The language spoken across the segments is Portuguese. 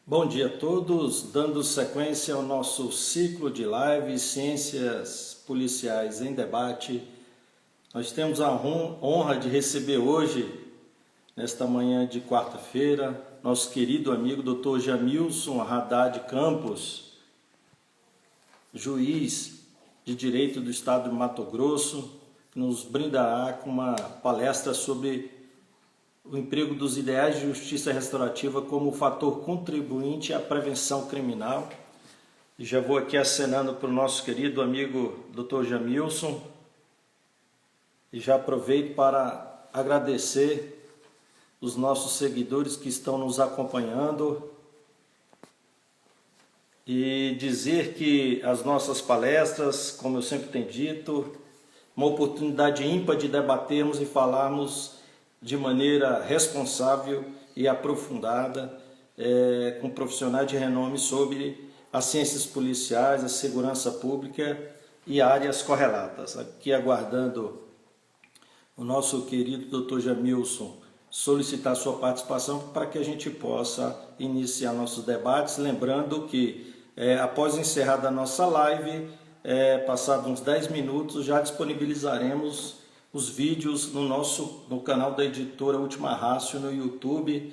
Bom dia a todos, dando sequência ao nosso ciclo de lives Ciências Policiais em Debate. Nós temos a honra de receber hoje, nesta manhã de quarta-feira, nosso querido amigo Dr. Jamilson Haddad Campos, juiz de Direito do Estado de Mato Grosso, que nos brindará com uma palestra sobre o emprego dos ideais de justiça restaurativa como fator contribuinte à prevenção criminal. E já vou aqui acenando para o nosso querido amigo Dr. Jamilson. E já aproveito para agradecer os nossos seguidores que estão nos acompanhando e dizer que as nossas palestras, como eu sempre tenho dito, uma oportunidade ímpar de debatermos e falarmos de maneira responsável e aprofundada com profissionais de renome sobre as ciências policiais, a segurança pública e áreas correlatas. Aqui aguardando o nosso querido Dr. Jamilson solicitar sua participação para que a gente possa iniciar nossos debates, lembrando que após encerrada a nossa live, passados uns 10 minutos, já disponibilizaremos os vídeos no canal da editora Última Ratio no YouTube.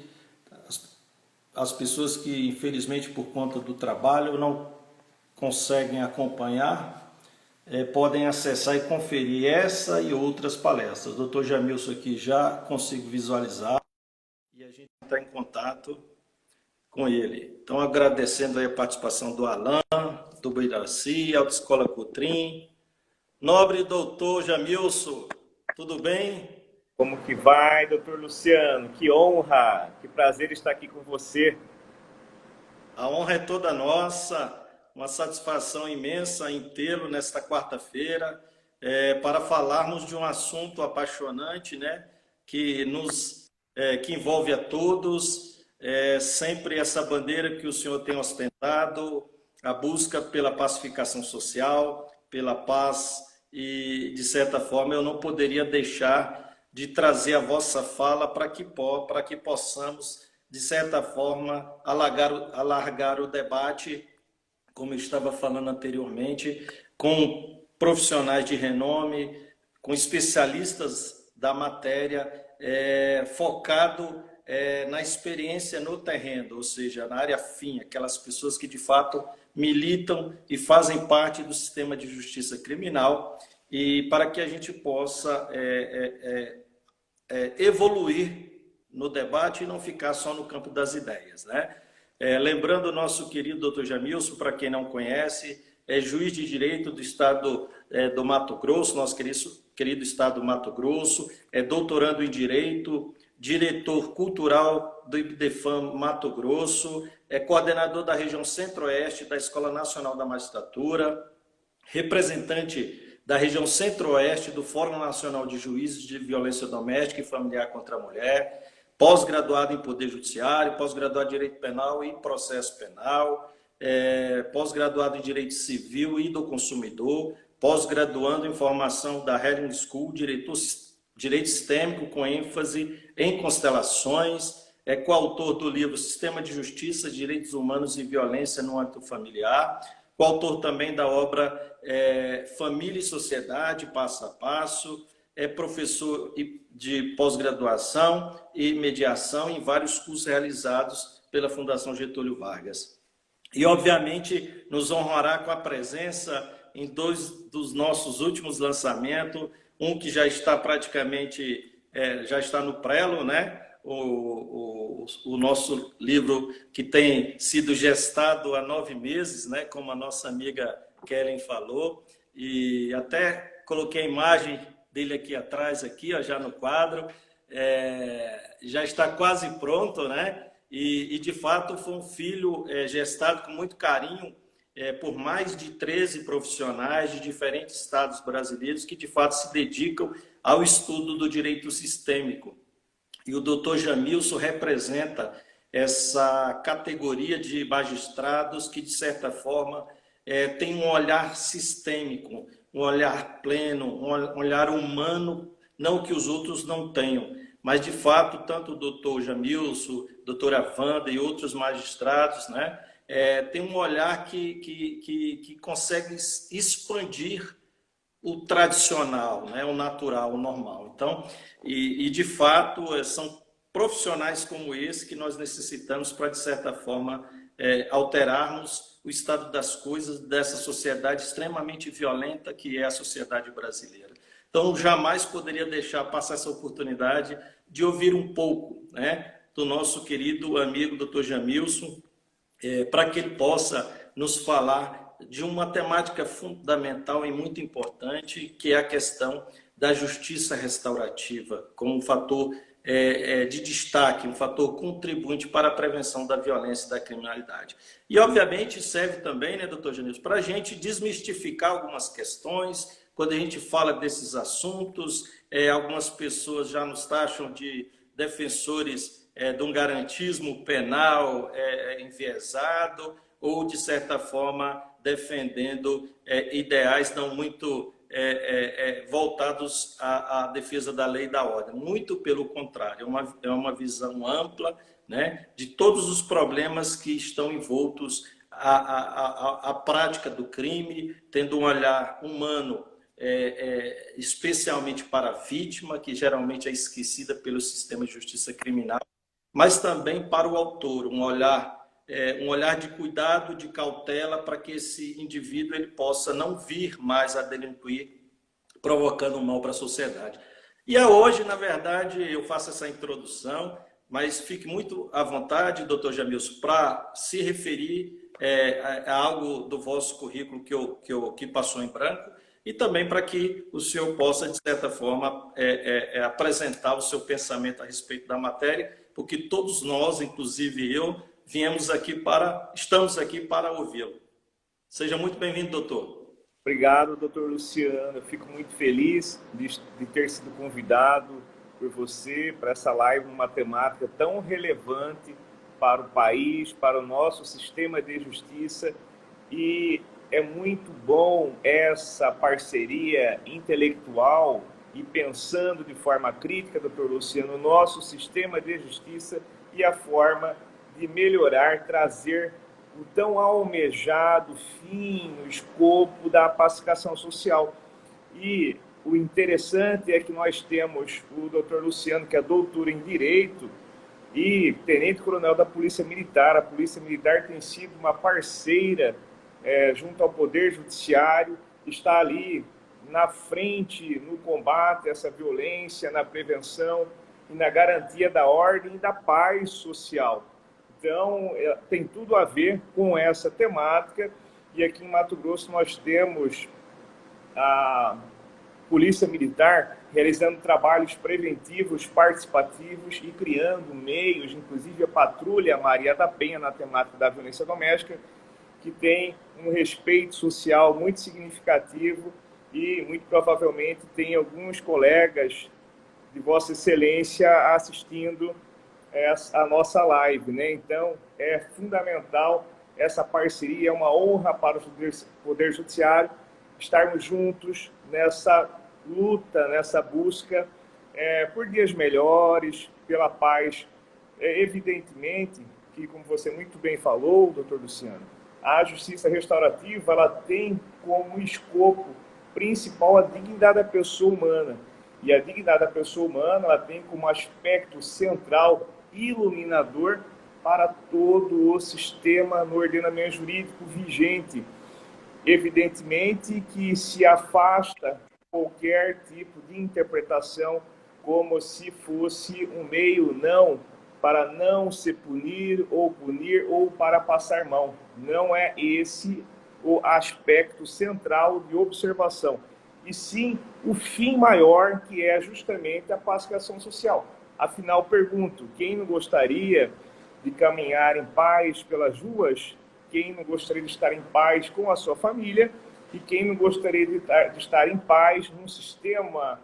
As pessoas que infelizmente por conta do trabalho não conseguem acompanhar, podem acessar e conferir essa e outras palestras. O Dr. Jamilson aqui já consigo visualizar e a gente está em contato com ele. Então agradecendo aí a participação do Alan, do Beiraci, Autoescola Cotrim. Nobre doutor Jamilson, tudo bem? Como que vai, doutor Luciano? Que honra, que prazer estar aqui com você. A honra é toda nossa, uma satisfação imensa em tê-lo nesta quarta-feira para falarmos de um assunto apaixonante, né? Que envolve a todos, sempre essa bandeira que o senhor tem ostentado, a busca pela pacificação social, pela paz. E, de certa forma, eu não poderia deixar de trazer a vossa fala para que possamos, de certa forma, alargar o debate, como eu estava falando anteriormente, com profissionais de renome, com especialistas da matéria, focado na experiência no terreno, ou seja, na área fim, aquelas pessoas que de fato militam e fazem parte do sistema de justiça criminal, e para que a gente possa evoluir no debate e não ficar só no campo das ideias, né? Lembrando o nosso querido Dr. Jamilson, para quem não conhece, é juiz de direito do estado do Mato Grosso, nosso querido estado do Mato Grosso, é doutorando em direito, diretor cultural do IBDEFAM Mato Grosso, é coordenador da região centro-oeste da Escola Nacional da Magistratura, representante da região centro-oeste do Fórum Nacional de Juízes de Violência Doméstica e Familiar contra a Mulher, pós-graduado em Poder Judiciário, pós-graduado em Direito Penal e Processo Penal, pós-graduado em Direito Civil e do Consumidor, pós-graduando em Formação da Helling School, Direito Sistêmico com ênfase em constelações, é coautor do livro Sistema de Justiça, Direitos Humanos e Violência no Âmbito Familiar, coautor também da obra Família e Sociedade, Passo a Passo, é professor de pós-graduação e mediação em vários cursos realizados pela Fundação Getúlio Vargas. E, obviamente, nos honrará com a presença em dois dos nossos últimos lançamentos, um que já está praticamente, já está no prelo, né? O nosso livro que tem sido gestado há 9 meses, né? Como a nossa amiga Kellen falou, e até coloquei a imagem dele aqui atrás, aqui, ó, já no quadro, já está quase pronto, né? E de fato foi um filho gestado com muito carinho por mais de 13 profissionais de diferentes estados brasileiros que de fato se dedicam ao estudo do direito sistêmico. E o doutor Jamilson representa essa categoria de magistrados que, de certa forma, tem um olhar sistêmico, um olhar pleno, um olhar humano, não que os outros não tenham, mas de fato, tanto o doutor Jamilson, doutora Wanda e outros magistrados, né, tem um olhar que consegue expandir o tradicional, né, o natural, o normal. Então, de fato, são profissionais como esse que nós necessitamos para, de certa forma, alterarmos o estado das coisas dessa sociedade extremamente violenta que é a sociedade brasileira. Então, jamais poderia deixar passar essa oportunidade de ouvir um pouco, né, do nosso querido amigo Dr. Jamilson, para que ele possa nos falar de uma temática fundamental e muito importante, que é a questão da justiça restaurativa, como um fator de destaque, um fator contribuinte para a prevenção da violência e da criminalidade. E, obviamente, serve também, né, doutor Janilson, para a gente desmistificar algumas questões. Quando a gente fala desses assuntos, algumas pessoas já nos taxam de defensores de um garantismo penal enviesado, ou, de certa forma, defendendo ideais não muito voltados à defesa da lei e da ordem. Muito pelo contrário, é uma visão ampla, né, de todos os problemas que estão envoltos à prática do crime, tendo um olhar humano, especialmente para a vítima, que geralmente é esquecida pelo sistema de justiça criminal, mas também para o autor, um olhar de cuidado, de cautela, para que esse indivíduo ele possa não vir mais a delinquir, provocando mal para a sociedade. E hoje, na verdade, eu faço essa introdução, mas fique muito à vontade, doutor Jamilson, para se referir a algo do vosso currículo que passou em branco, e também para que o senhor possa, de certa forma, apresentar o seu pensamento a respeito da matéria, porque todos nós, inclusive eu, estamos aqui para ouvi-lo. Seja muito bem-vindo, doutor. Obrigado, doutor Luciano. Eu fico muito feliz de ter sido convidado por você para essa live, uma temática tão relevante para o país, para o nosso sistema de justiça. E é muito bom essa parceria intelectual e pensando de forma crítica, doutor Luciano, o nosso sistema de justiça e a forma de melhorar, trazer o tão almejado fim, o escopo da pacificação social. E o interessante é que nós temos o doutor Luciano, que é doutor em Direito e tenente-coronel da Polícia Militar. A Polícia Militar tem sido uma parceira junto ao Poder Judiciário, está ali na frente no combate a essa violência, na prevenção e na garantia da ordem e da paz social. Então, tem tudo a ver com essa temática. E aqui em Mato Grosso nós temos a Polícia Militar realizando trabalhos preventivos, participativos e criando meios, inclusive a Patrulha Maria da Penha na temática da violência doméstica, que tem um respeito social muito significativo e muito provavelmente tem alguns colegas de Vossa Excelência assistindo a nossa live, né? Então, é fundamental essa parceria, é uma honra para o Poder Judiciário estarmos juntos nessa luta, nessa busca por dias melhores, pela paz. Evidentemente que, como você muito bem falou, doutor Luciano, a justiça restaurativa ela tem como escopo principal a dignidade da pessoa humana. E a dignidade da pessoa humana ela tem como aspecto central iluminador para todo o sistema no ordenamento jurídico vigente. Evidentemente que se afasta qualquer tipo de interpretação como se fosse um meio não para não se punir ou para passar mão. Não é esse o aspecto central de observação, e sim o fim maior, que é justamente a pacificação social. Afinal, pergunto, quem não gostaria de caminhar em paz pelas ruas? Quem não gostaria de estar em paz com a sua família? E quem não gostaria de estar em paz num sistema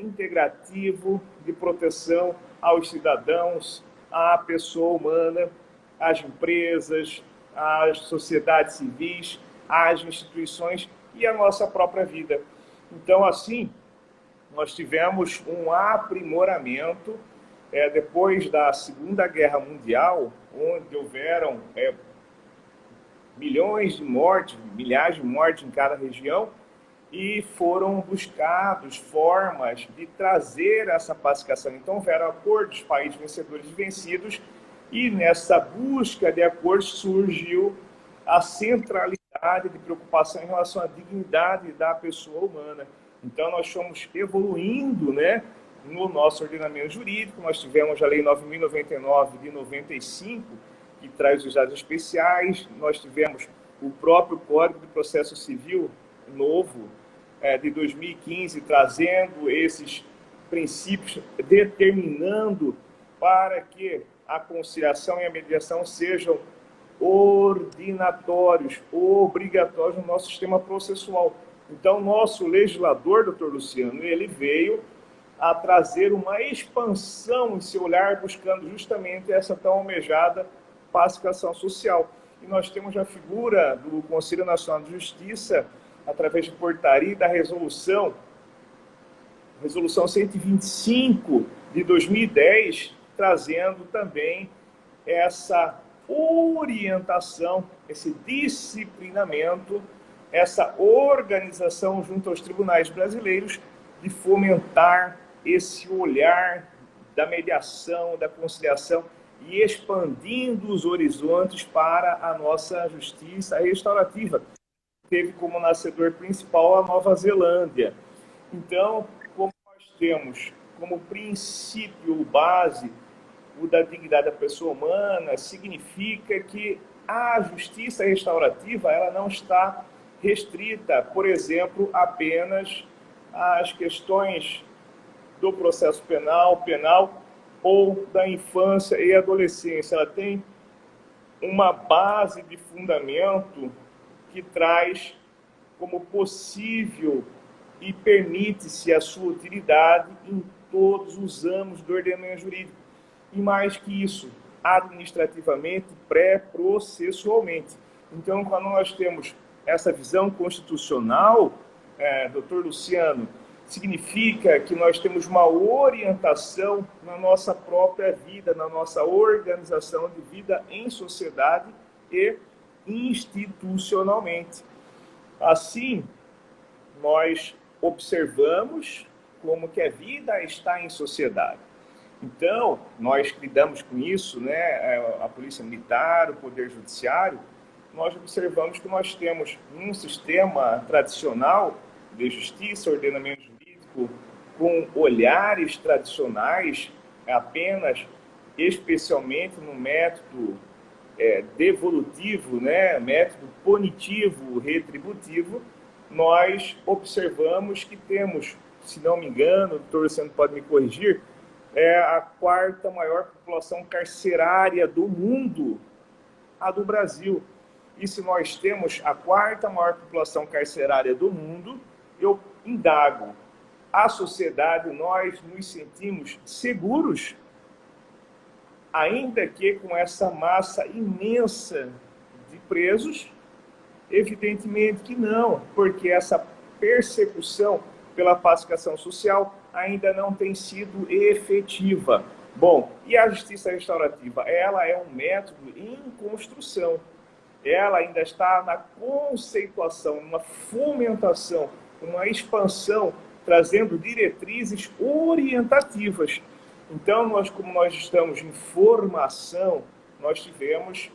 integrativo de proteção aos cidadãos, à pessoa humana, às empresas, às sociedades civis, às instituições e à nossa própria vida? Então, assim, nós tivemos um aprimoramento depois da Segunda Guerra Mundial, onde houveram milhões de mortes, milhares de mortes em cada região, e foram buscados formas de trazer essa pacificação. Então, houveram acordos, países vencedores e vencidos, e nessa busca de acordos surgiu a centralidade de preocupação em relação à dignidade da pessoa humana. Então, nós fomos evoluindo, né, no nosso ordenamento jurídico. Nós tivemos a Lei 9.099 de 95, que traz os dados especiais. Nós tivemos o próprio Código de Processo Civil novo, de 2015, trazendo esses princípios, determinando para que a conciliação e a mediação sejam ordinatórios, obrigatórios no nosso sistema processual. Então, nosso legislador, doutor Luciano, ele veio a trazer uma expansão em seu olhar, buscando justamente essa tão almejada pacificação social. E nós temos a figura do Conselho Nacional de Justiça, através de portaria da resolução 125 de 2010, trazendo também essa orientação, esse disciplinamento, essa organização junto aos tribunais brasileiros de fomentar esse olhar da mediação, da conciliação e expandindo os horizontes para a nossa justiça restaurativa. Teve como nascedor principal a Nova Zelândia. Então, como nós temos como princípio base o da dignidade da pessoa humana, significa que a justiça restaurativa ela não está restrita, por exemplo, apenas às questões do processo penal ou da infância e adolescência. Ela tem uma base de fundamento que traz como possível e permite-se a sua utilidade em todos os âmbitos do ordenamento jurídico. E mais que isso, administrativamente, pré-processualmente. Então, quando nós temos essa visão constitucional, doutor Luciano, significa que nós temos uma orientação na nossa própria vida, na nossa organização de vida em sociedade e institucionalmente. Assim, nós observamos como que a vida está em sociedade. Então, nós lidamos com isso, né? A Polícia Militar, o Poder Judiciário, nós observamos que nós temos um sistema tradicional de justiça, ordenamento jurídico, com olhares tradicionais, apenas, especialmente no método devolutivo, né? Método punitivo, retributivo. Nós observamos que temos, se não me engano, o doutor Luciano pode me corrigir, a quarta maior população carcerária do mundo, a do Brasil. E se nós temos a quarta maior população carcerária do mundo, eu indago, a sociedade, nós nos sentimos seguros, ainda que com essa massa imensa de presos? Evidentemente que não, porque essa persecução pela pacificação social ainda não tem sido efetiva. Bom, e a justiça restaurativa? Ela é um método em construção. Ela ainda está na conceituação, uma fomentação, uma expansão, trazendo diretrizes orientativas. Então, como nós estamos em formação, nós tivemos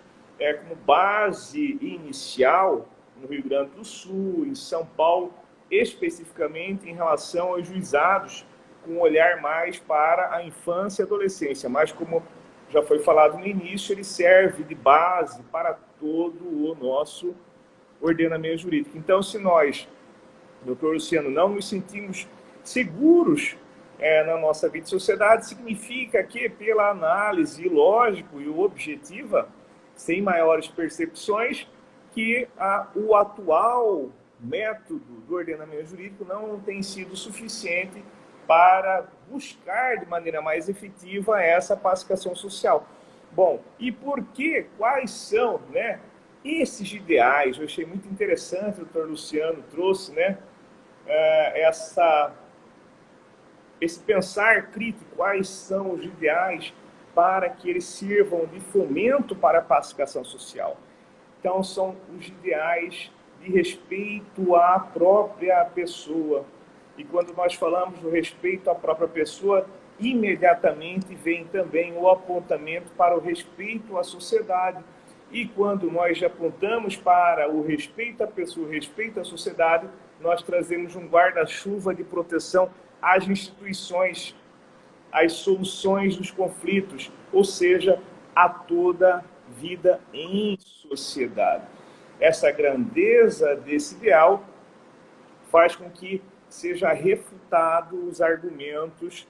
como base inicial no Rio Grande do Sul, em São Paulo, especificamente em relação aos juizados, com um olhar mais para a infância e adolescência. Mas, como já foi falado no início, ele serve de base para todo o nosso ordenamento jurídico. Então, se nós, doutor Luciano, não nos sentimos seguros na nossa vida e sociedade, significa que, pela análise lógica e objetiva, sem maiores percepções, que o atual método do ordenamento jurídico não tem sido suficiente para buscar de maneira mais efetiva essa pacificação social. Bom, e por que, quais são, né, esses ideais? Eu achei muito interessante, o doutor Luciano trouxe, né, essa esse pensar crítico, quais são os ideais para que eles sirvam de fomento para a pacificação social. Então, são os ideais de respeito à própria pessoa. E quando nós falamos do respeito à própria pessoa, imediatamente vem também o apontamento para o respeito à sociedade. E quando nós apontamos para o respeito à pessoa, o respeito à sociedade, nós trazemos um guarda-chuva de proteção às instituições, às soluções dos conflitos, ou seja, a toda vida em sociedade. Essa grandeza desse ideal faz com que seja refutado os argumentos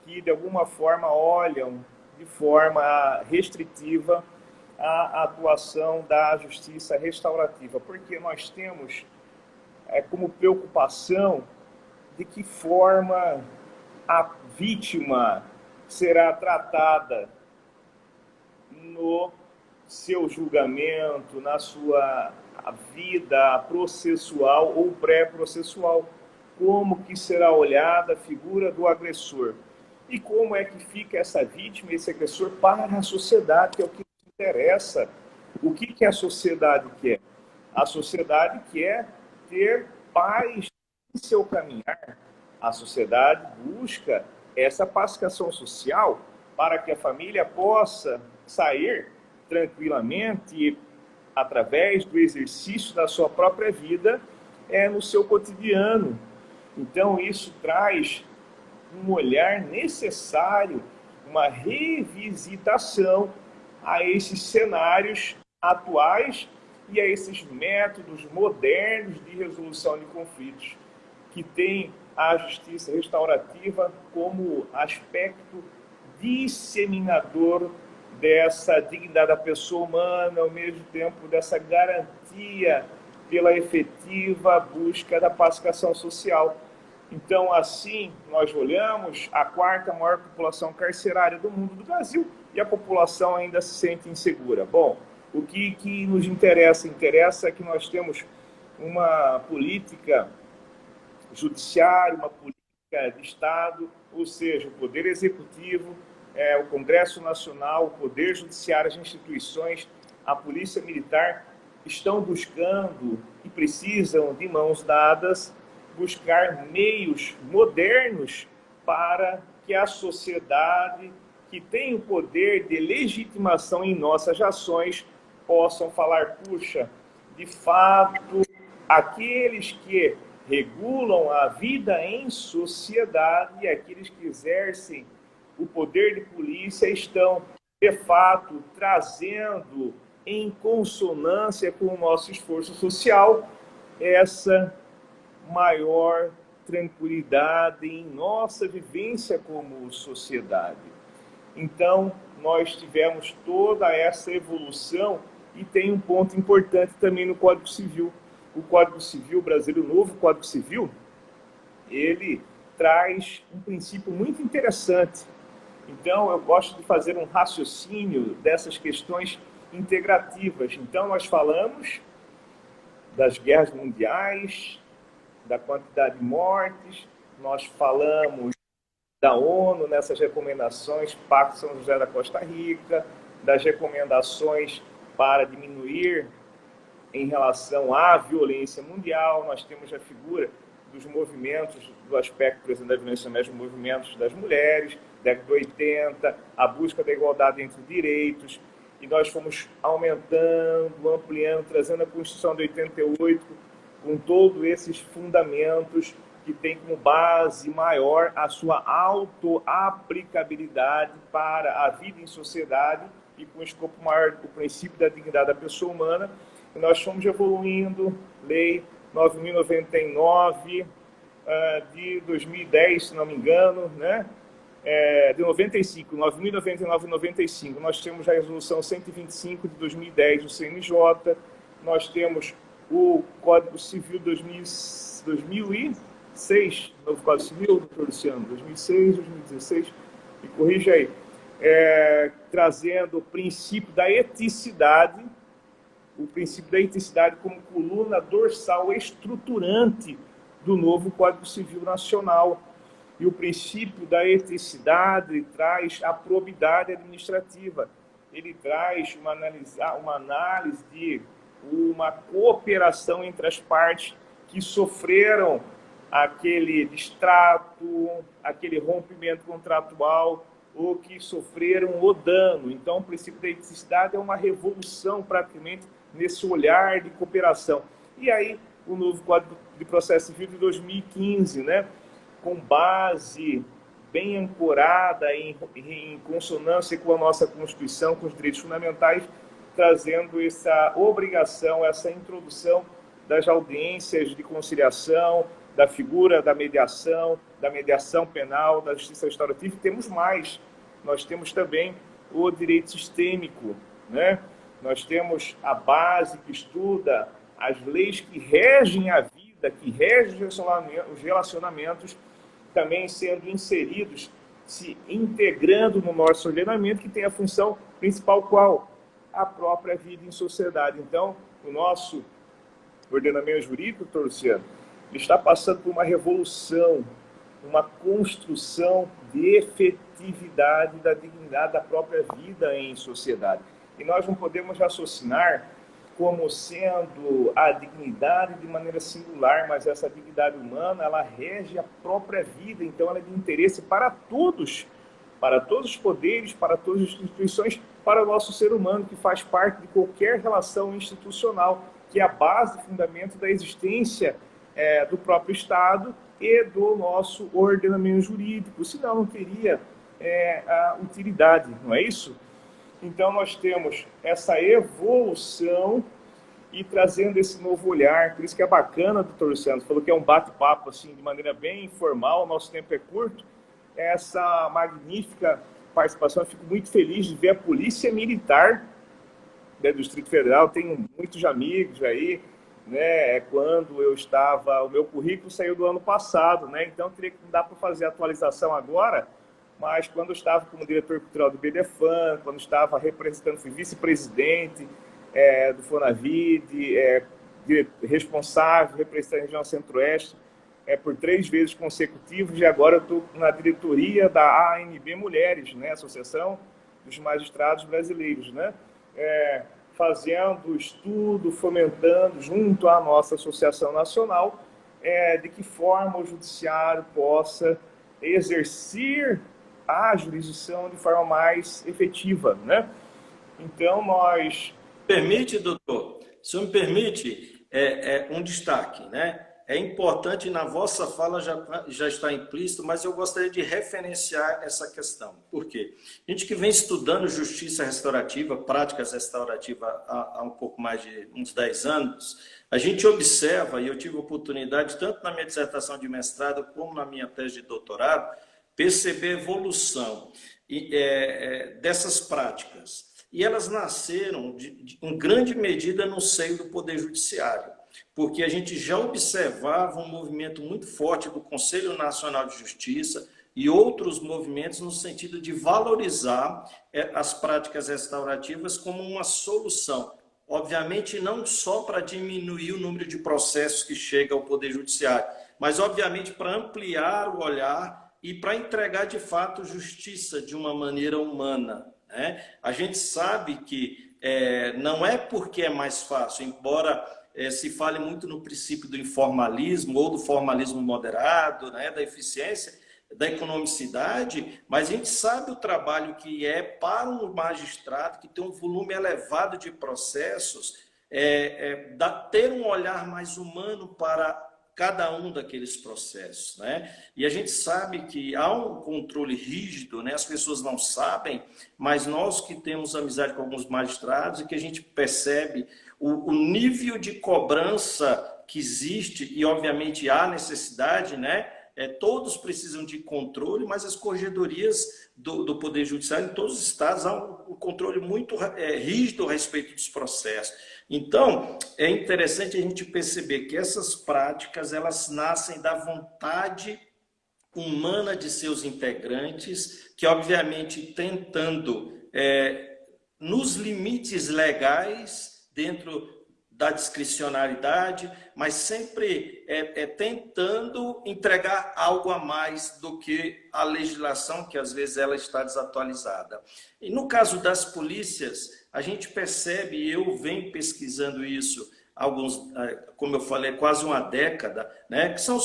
que, de alguma forma, olham de forma restritiva a atuação da justiça restaurativa, porque nós temos como preocupação de que forma a vítima será tratada no seu julgamento, na sua vida processual ou pré-processual, como que será olhada a figura do agressor e como é que fica essa vítima, esse agressor para a sociedade, que é o que interessa. O que a sociedade quer? A sociedade quer ter paz em seu caminhar. A sociedade busca essa pacificação social para que a família possa sair tranquilamente através do exercício da sua própria vida no seu cotidiano. Então, isso traz um olhar necessário, uma revisitação a esses cenários atuais e a esses métodos modernos de resolução de conflitos, que tem a justiça restaurativa como aspecto disseminador dessa dignidade da pessoa humana, ao mesmo tempo dessa garantia pela efetiva busca da pacificação social. Então, assim, nós olhamos a quarta maior população carcerária do mundo do Brasil e a população ainda se sente insegura. Bom, o que nos interessa? Interessa que nós temos uma política judiciária, uma política de Estado, ou seja, o Poder Executivo, o Congresso Nacional, o Poder Judiciário, as instituições, a Polícia Militar, estão buscando e precisam, de mãos dadas, buscar meios modernos para que a sociedade, que tem o poder de legitimação em nossas ações, possam falar, puxa, de fato, aqueles que regulam a vida em sociedade e aqueles que exercem o poder de polícia estão, de fato, trazendo em consonância com o nosso esforço social essa maior tranquilidade em nossa vivência como sociedade. Então, nós tivemos toda essa evolução e tem um ponto importante também no Código Civil. O Código Civil brasileiro, o novo Código Civil, ele traz um princípio muito interessante. Então, eu gosto de fazer um raciocínio dessas questões integrativas. Então, nós falamos das guerras mundiais, da quantidade de mortes, nós falamos da ONU nessas recomendações, Pacto São José da Costa Rica, das recomendações para diminuir em relação à violência mundial. Nós temos a figura dos movimentos, do aspecto, por exemplo, da violência doméstica, movimentos das mulheres, década de 80, a busca da igualdade entre direitos, e nós fomos aumentando, ampliando, trazendo a Constituição de 88, com todos esses fundamentos que tem como base maior a sua auto-aplicabilidade para a vida em sociedade e com escopo maior o princípio da dignidade da pessoa humana. E nós fomos evoluindo, Lei 9.099 de 2010, se não me engano, né? De 95, 9.099 e 95. Nós temos a Resolução 125 de 2010 do CNJ, nós temos o Código Civil 2006, novo Código Civil, doutor Luciano, 2006, 2016, me corrija aí, trazendo o princípio da eticidade, como coluna dorsal estruturante do novo Código Civil Nacional. E o princípio da eticidade traz a probidade administrativa. Ele traz uma análise de uma cooperação entre as partes que sofreram aquele distrato, aquele rompimento contratual, ou que sofreram o dano. Então, o princípio da eticidade é uma revolução, praticamente, nesse olhar de cooperação. E aí, o novo Código de Processo Civil de 2015, né, com base bem ancorada em consonância com a nossa Constituição, com os direitos fundamentais, trazendo essa obrigação, essa introdução das audiências de conciliação, da figura da mediação penal, da justiça restaurativa, e temos mais. Nós temos também o direito sistêmico, né? Nós temos a base que estuda as leis que regem a vida, que regem os relacionamentos, também sendo inseridos, se integrando no nosso ordenamento, que tem a função principal qual? A própria vida em sociedade. Então, o nosso ordenamento jurídico, doutor Luciano, está passando por uma revolução, uma construção de efetividade da dignidade da própria vida em sociedade. E nós não podemos raciocinar como sendo a dignidade de maneira singular, mas essa dignidade humana, ela rege a própria vida, então ela é de interesse para todos os poderes, para todas as instituições, para o nosso ser humano, que faz parte de qualquer relação institucional, que é a base, fundamento da existência do próprio Estado e do nosso ordenamento jurídico, senão não teria a utilidade, não é isso? Então, nós temos essa evolução e trazendo esse novo olhar. Por isso que é bacana, doutor Luciano, falou que é um bate-papo assim, de maneira bem informal, o nosso tempo é curto. Essa magnífica participação, eu fico muito feliz de ver a Polícia Militar, né, do Distrito Federal. Tenho muitos amigos aí, né? Quando eu estava... O meu currículo saiu do ano passado, né? Então, teria que não dá para fazer a atualização agora, mas quando eu estava como diretor cultural do BDFAN, quando estava representando, fui vice-presidente do Fonavide, responsável, representante da região Centro-Oeste, por 3 vezes consecutivas, e agora eu estou na diretoria da ANB Mulheres, né, Associação dos Magistrados Brasileiros, né, fazendo estudo, fomentando, junto à nossa Associação Nacional, de que forma o Judiciário possa exercer a jurisdição de forma mais efetiva, né? Então, nós... Permite, doutor, se me permite, um destaque, né? É importante, na vossa fala já está implícito, mas eu gostaria de referenciar essa questão. Por quê? A gente que vem estudando justiça restaurativa, práticas restaurativas há um pouco mais de uns 10 anos, a gente observa, e eu tive oportunidade, tanto na minha dissertação de mestrado como na minha tese de doutorado, perceber evolução dessas práticas. E elas nasceram, em grande medida, no seio do Poder Judiciário, porque a gente já observava um movimento muito forte do Conselho Nacional de Justiça e outros movimentos no sentido de valorizar as práticas restaurativas como uma solução. Obviamente, não só para diminuir o número de processos que chega ao Poder Judiciário, mas, obviamente, para ampliar o olhar e para entregar, de fato, justiça de uma maneira humana, né? A gente sabe que não é porque é mais fácil, embora se fale muito no princípio do informalismo ou do formalismo moderado, né, da eficiência, da economicidade, mas a gente sabe o trabalho que é para um magistrado que tem um volume elevado de processos, ter um olhar mais humano para cada um daqueles processos, né? E a gente sabe que há um controle rígido, né? As pessoas não sabem, mas nós que temos amizade com alguns magistrados e que a gente percebe o nível de cobrança que existe, e obviamente há necessidade, né? Todos precisam de controle, mas as corregedorias do Poder Judiciário em todos os estados há um controle muito rígido a respeito dos processos. Então, é interessante a gente perceber que essas práticas, elas nascem da vontade humana de seus integrantes, que obviamente tentando, nos limites legais, dentro da discricionariedade, mas sempre tentando entregar algo a mais do que a legislação, que às vezes ela está desatualizada. E no caso das polícias, a gente percebe, e eu venho pesquisando isso, como eu falei, quase uma década, né, que são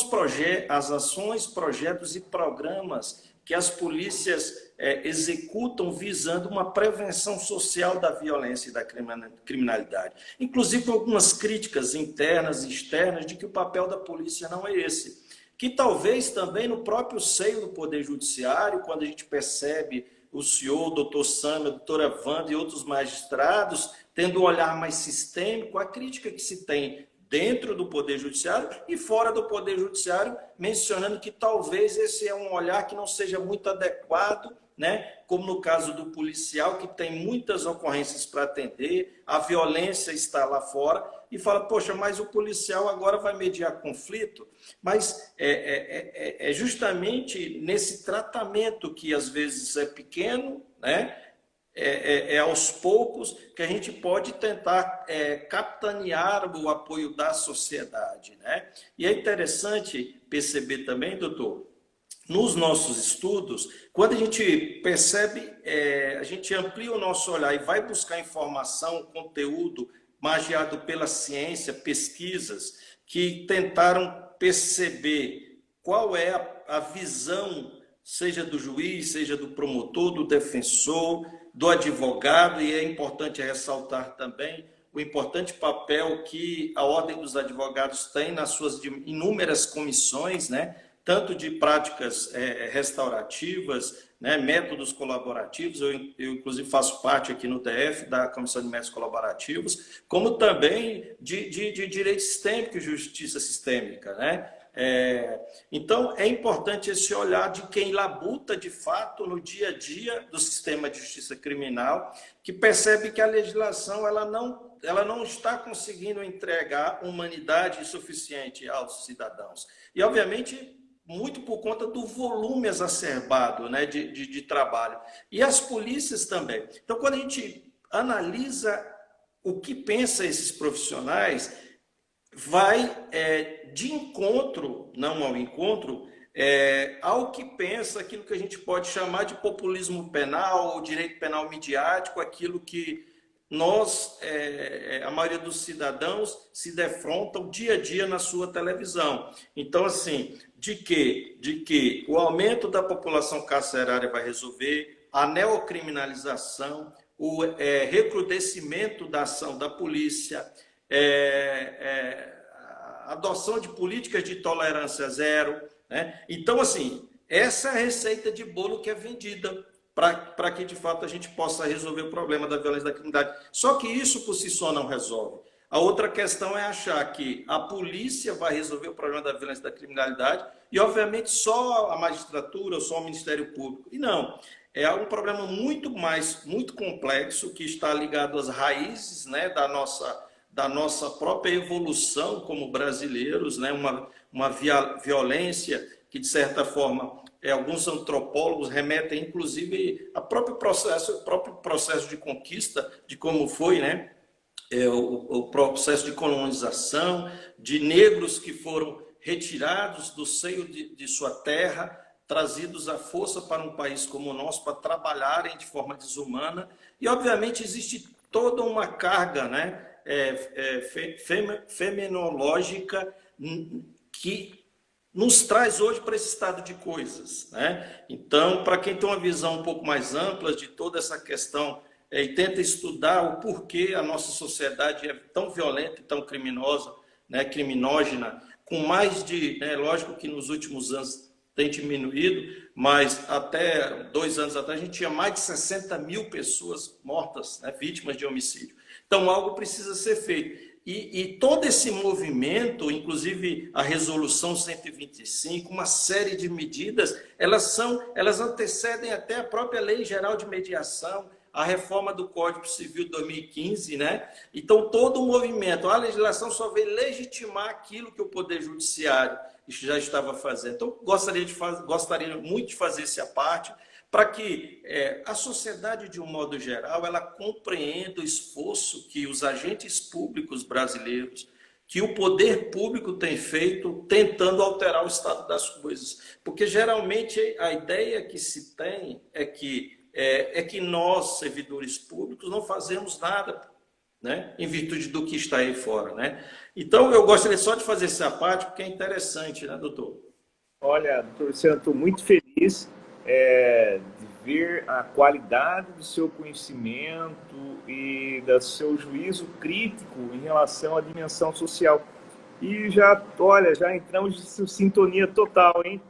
as ações, projetos e programas que as polícias executam visando uma prevenção social da violência e da criminalidade. Inclusive com algumas críticas internas e externas de que o papel da polícia não é esse. Que talvez também no próprio seio do Poder Judiciário, quando a gente percebe o senhor, o doutor Sâmio, a doutora Wanda e outros magistrados tendo um olhar mais sistêmico, a crítica que se tem dentro do Poder Judiciário e fora do Poder Judiciário, mencionando que talvez esse é um olhar que não seja muito adequado, né? Como no caso do policial, que tem muitas ocorrências para atender, a violência está lá fora, e fala, poxa, mas o policial agora vai mediar conflito? Mas é justamente nesse tratamento que às vezes é pequeno, né? Aos poucos que a gente pode tentar capitanear o apoio da sociedade, né? E é interessante perceber também, doutor, nos nossos estudos, quando a gente percebe, a gente amplia o nosso olhar e vai buscar informação, conteúdo magiado pela ciência, pesquisas que tentaram perceber qual é a visão, seja do juiz, seja do promotor, do defensor, do advogado, e é importante ressaltar também o importante papel que a Ordem dos Advogados tem nas suas inúmeras comissões, né? Tanto de práticas restaurativas, né? Métodos colaborativos, eu inclusive faço parte aqui no DF da Comissão de Métodos Colaborativos, como também de direito sistêmico e justiça sistêmica, né? Então, é importante esse olhar de quem labuta de fato no dia a dia do sistema de justiça criminal, que percebe que a legislação ela não está conseguindo entregar humanidade suficiente aos cidadãos. E, obviamente, muito por conta do volume exacerbado, né, de trabalho. E as polícias também. Então, quando a gente analisa o que pensam esses profissionais, vai de encontro, não ao encontro, ao que pensa aquilo que a gente pode chamar de populismo penal, ou direito penal midiático, aquilo que nós, a maioria dos cidadãos, se defrontam dia a dia na sua televisão. Então, assim, de que o aumento da população carcerária vai resolver, a neocriminalização, o recrudescimento da ação da polícia, a adoção de políticas de tolerância zero, né? Então, assim, essa é a receita de bolo que é vendida para que, de fato, a gente possa resolver o problema da violência e da criminalidade. Só que isso, por si só, não resolve. A outra questão é achar que a polícia vai resolver o problema da violência e da criminalidade e, obviamente, só a magistratura ou só o Ministério Público. E não, é um problema muito complexo, que está ligado às raízes, né, da nossa própria evolução como brasileiros, né, uma violência que, de certa forma, alguns antropólogos remetem, inclusive, ao próprio processo de conquista, de como foi, né, o processo de colonização, de negros que foram retirados do seio de sua terra, trazidos à força para um país como o nosso, para trabalharem de forma desumana. E, obviamente, existe toda uma carga, né, fenomenológica que nos traz hoje para esse estado de coisas, né? Então, para quem tem uma visão um pouco mais ampla de toda essa questão e tenta estudar o porquê a nossa sociedade é tão violenta e tão criminosa, né, criminógena, com mais de, né, lógico que nos últimos anos tem diminuído, mas até 2 anos atrás a gente tinha mais de 60 mil pessoas mortas, né, vítimas de homicídio. Então, algo precisa ser feito. E todo esse movimento, inclusive a Resolução 125, uma série de medidas, elas antecedem até a própria Lei Geral de Mediação, a reforma do Código Civil de 2015, né? Então, todo o movimento, a legislação só veio legitimar aquilo que o Poder Judiciário já estava fazendo. Então, gostaria muito de fazer essa parte, para que a sociedade, de um modo geral, ela compreenda o esforço que os agentes públicos brasileiros, que o poder público tem feito tentando alterar o estado das coisas. Porque, geralmente, a ideia que se tem é que nós, servidores públicos, não fazemos nada, né, em virtude do que está aí fora, né? Então, eu gostaria só de fazer essa parte, porque é interessante, né, doutor? Olha, doutor Luciano, estou muito feliz de ver a qualidade do seu conhecimento e do seu juízo crítico em relação à dimensão social. E já, olha, já entramos em sintonia total, hein?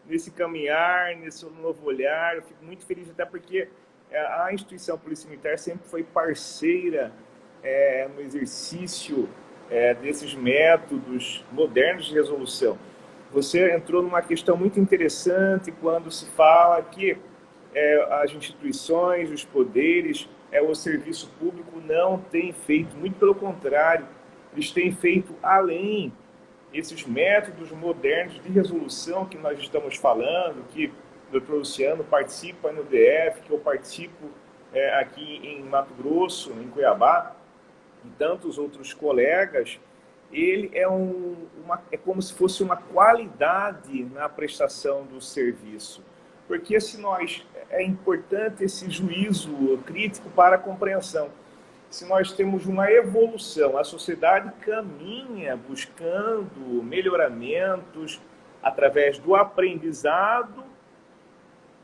Nesse caminhar, nesse novo olhar. Eu fico muito feliz, até porque a instituição Polícia Militar sempre foi parceira no exercício desses métodos modernos de resolução. Você entrou numa questão muito interessante quando se fala que as instituições, os poderes, o serviço público não tem feito, muito pelo contrário, eles têm feito além. Esses métodos modernos de resolução que nós estamos falando, que o Dr. Luciano participa no DF, que eu participo aqui em Mato Grosso, em Cuiabá, e tantos outros colegas, ele é como se fosse uma qualidade na prestação do serviço. Porque é importante esse juízo crítico para a compreensão. Se nós temos uma evolução, a sociedade caminha buscando melhoramentos através do aprendizado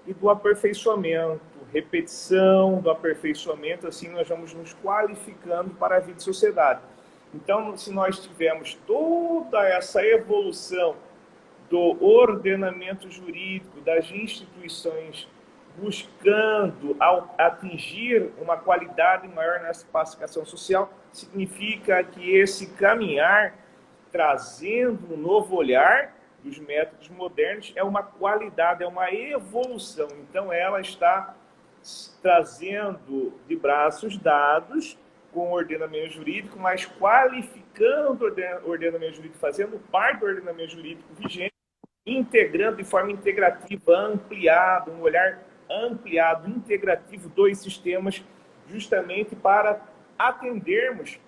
e do aperfeiçoamento, repetição do aperfeiçoamento, assim nós vamos nos qualificando para a vida de sociedade. Então, se nós tivermos toda essa evolução do ordenamento jurídico, das instituições buscando atingir uma qualidade maior nessa pacificação social, significa que esse caminhar, trazendo um novo olhar dos métodos modernos, é uma qualidade, é uma evolução. Então, ela está trazendo de braços dados com o ordenamento jurídico, mas qualificando o ordenamento jurídico, fazendo parte do ordenamento jurídico vigente, integrando de forma integrativa, ampliada, um olhar ampliado, integrativo dos sistemas, justamente para atendermos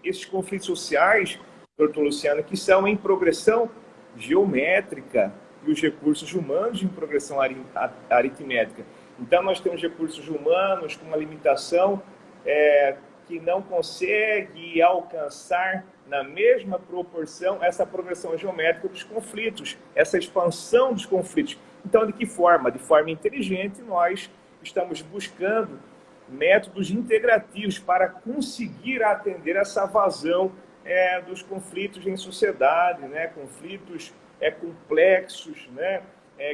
esses conflitos sociais, doutor Luciano, que são em progressão geométrica e os recursos humanos em progressão aritmética. Então, nós temos recursos humanos com uma limitação que não consegue alcançar na mesma proporção essa progressão geométrica dos conflitos, essa expansão dos conflitos. Então, de que forma? De forma inteligente, nós estamos buscando métodos integrativos para conseguir atender essa vazão dos conflitos em sociedade, né? Conflitos complexos, né?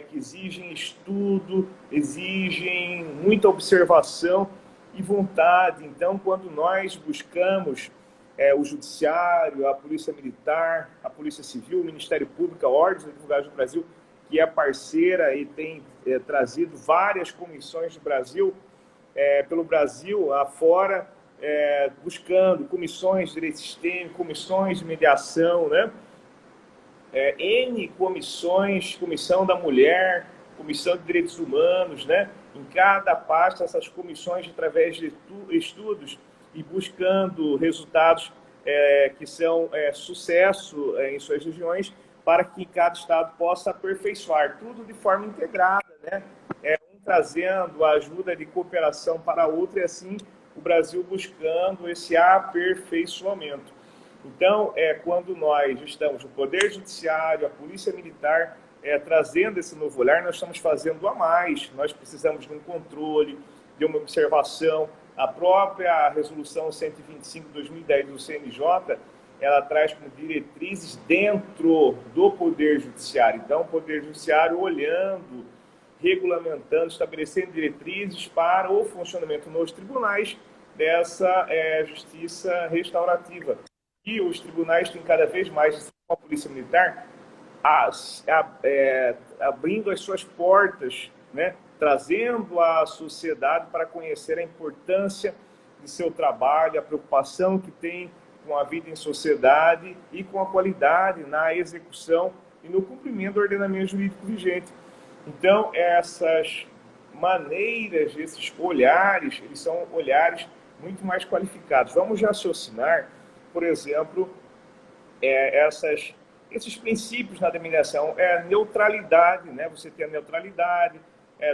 Que exigem estudo, exigem muita observação e vontade. Então, quando nós buscamos o Judiciário, a Polícia Militar, a Polícia Civil, o Ministério Público, a Ordem dos Advogados do Brasil, que é parceira e tem trazido várias comissões do Brasil, pelo Brasil afora, buscando comissões de direito sistêmico, comissões de mediação, né? N comissões, comissão da mulher, comissão de direitos humanos, né? Em cada pasta, essas comissões, através de estudos e buscando resultados que são sucesso em suas regiões, para que cada estado possa aperfeiçoar, tudo de forma integrada, né? Um trazendo a ajuda de cooperação para outro, e assim o Brasil buscando esse aperfeiçoamento. Então, quando nós estamos no Poder Judiciário, a Polícia Militar, trazendo esse novo olhar, nós estamos fazendo a mais. Nós precisamos de um controle, de uma observação. A própria Resolução 125 de 2010 do CNJ, ela traz como diretrizes dentro do Poder Judiciário. Então, o Poder Judiciário olhando, regulamentando, estabelecendo diretrizes para o funcionamento nos tribunais dessa justiça restaurativa. E os tribunais têm cada vez mais, com a Polícia Militar, abrindo as suas portas, né? Trazendo a sociedade para conhecer a importância de seu trabalho, a preocupação que tem com a vida em sociedade e com a qualidade na execução e no cumprimento do ordenamento jurídico vigente. Então, essas maneiras, esses olhares, eles são olhares muito mais qualificados. Vamos raciocinar, por exemplo, esses princípios na mediação. Neutralidade, né? Você tem a neutralidade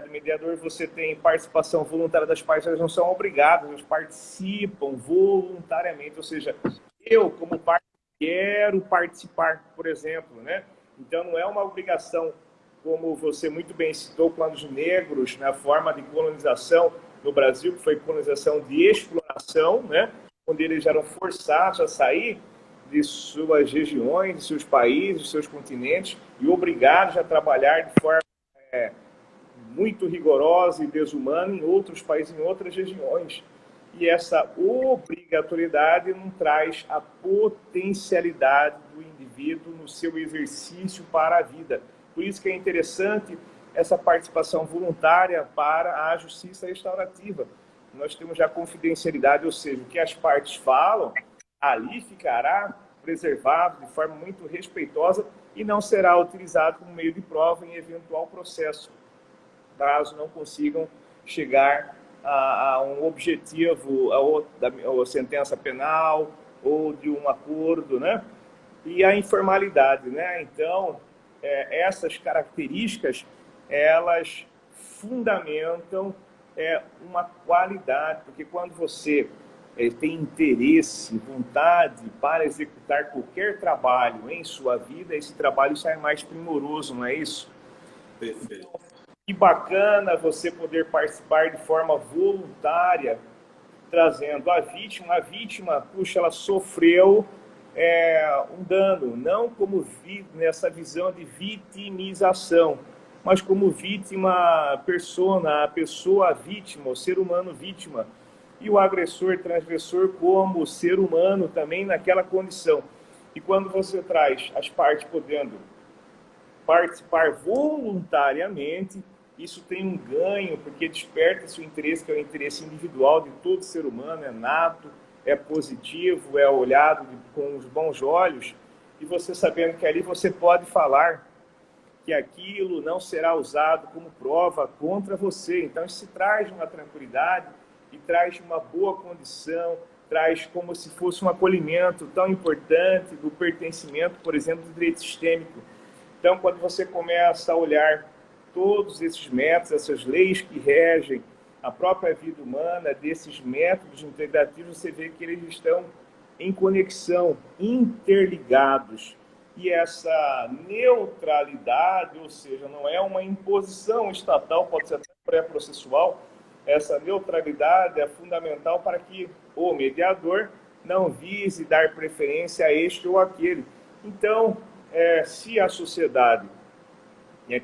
do mediador, você tem participação voluntária das partes, elas não são obrigadas, elas participam voluntariamente, ou seja, eu, como parte, quero participar, por exemplo, né? Então, não é uma obrigação, como você muito bem citou, quando os negros, na forma de colonização no Brasil, que foi colonização de exploração, né? Onde eles eram forçados a sair de suas regiões, de seus países, de seus continentes, e obrigados a trabalhar de forma muito rigorosa e desumana em outros países, em outras regiões. E essa obrigatoriedade não traz a potencialidade do indivíduo no seu exercício para a vida. Por isso que é interessante essa participação voluntária para a justiça restaurativa. Nós temos já confidencialidade, ou seja, o que as partes falam, ali ficará preservado de forma muito respeitosa e não será utilizado como meio de prova em eventual processo, caso não consigam chegar a um objetivo, a sentença penal ou de um acordo, né? E a informalidade, né? Então, essas características, elas fundamentam uma qualidade, porque quando você tem interesse, vontade para executar qualquer trabalho em sua vida, esse trabalho sai mais primoroso, não é isso? Perfeito. Então, que bacana você poder participar de forma voluntária, trazendo a vítima. A vítima, puxa, ela sofreu um dano, não como nessa visão de vitimização, mas como vítima persona, a pessoa vítima, o ser humano vítima, e o agressor, transgressor como ser humano também naquela condição. E quando você traz as partes podendo participar voluntariamente, isso tem um ganho, porque desperta seu interesse, que é o interesse individual de todo ser humano, é nato, é positivo, é olhado com os bons olhos, e você sabendo que ali você pode falar que aquilo não será usado como prova contra você. Então, isso traz uma tranquilidade e traz uma boa condição, traz como se fosse um acolhimento tão importante do pertencimento, por exemplo, do direito sistêmico. Então, quando você começa a olhar todos esses métodos, essas leis que regem a própria vida humana, desses métodos integrativos, você vê que eles estão em conexão, interligados. E essa neutralidade, ou seja, não é uma imposição estatal, pode ser até pré-processual, essa neutralidade é fundamental para que o mediador não vise dar preferência a este ou aquele. Então, se a sociedade